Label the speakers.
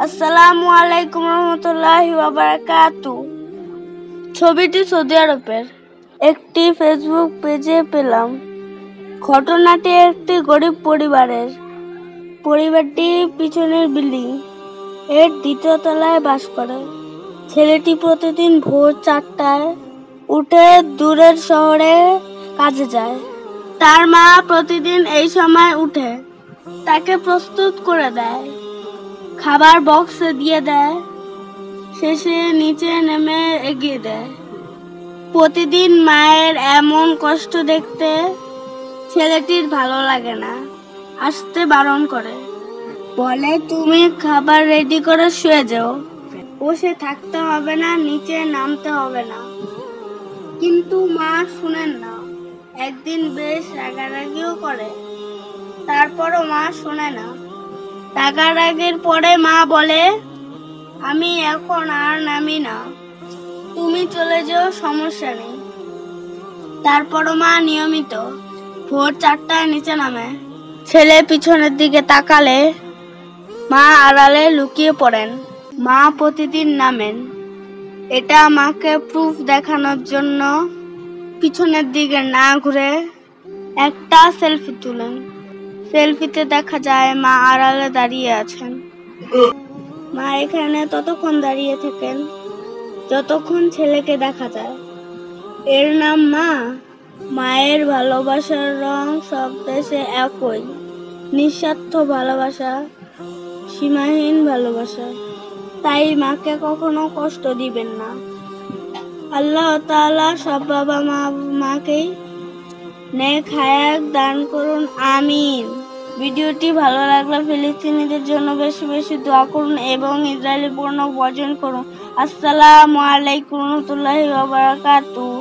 Speaker 1: আসসালামু আলাইকুম রহমতুল্লাহি ওয়া বারাকাতুহু। ছবিটি সৌদি আরবের একটি ফেসবুক পেজে পেলাম। ঘটনাটি একটি গরিব পরিবারের। পরিবারটি পিছনের বিল্ডিং এর দ্বিতীয় তলায় বাস করে। ছেলেটি প্রতিদিন ভোর 4টায় উঠে দূরের শহরে কাজে যায়। তার মা প্রতিদিন এই সময় উঠে তাকে প্রস্তুত করে দেয়, খাবার বক্সে দিয়ে দেয়, শেষে নিচে নেমে এগিয়ে দেয়। প্রতিদিন মায়ের এমন কষ্ট দেখতে ছেলেটির ভালো লাগে না, আসতে বারণ করে, বলে তুমি খাবার রেডি করে শুয়ে যাও, বসে থাকতে হবে না, নিচে নামতে হবে না। কিন্তু মা শুনেন না। একদিন বেশ রাগারাগিও করে, তারপরও মা শোনে না। রাগারাগির পরে মা বলে, আমি এখন আর নামি না, তুমি চলে যাও, সমস্যা নেই। তারপরও মা নিয়মিত ভোর 4টায় নিচে নামে। ছেলে পিছনের দিকে তাকালে মা আড়ালে লুকিয়ে পড়েন। মা প্রতিদিন নামেন। এটা মাকে প্রুফ দেখানোর জন্য পিছনের দিকে না ঘুরে একটা সেলফি তুলেন। সেলফিতে দেখা যায় মা আড়ালে দাঁড়িয়ে আছেন। মা এখানে ততক্ষণ দাঁড়িয়ে থাকেন যতক্ষণ ছেলেকে দেখা যায়। এর নাম মা। মায়ের ভালোবাসার রং সব দেশে একই, নিঃস্বার্থ ভালোবাসা, সীমাহীন ভালোবাসা। তাই মাকে কখনো কষ্ট দিবেন না। আল্লাহ তাআলা সব বাবা মাকেই নেক হায়াত দান করুন, আমিন। ভিডিওটি ভালো লাগলে ফিলিস্তিনিদের জন্য বেশি বেশি দোয়া করুন এবং ইসরায়েলি পণ্য বর্জন করুন। আসসালামু আলাইকুম রহমতুল্লাহি ওয়া বারাকাতুহু।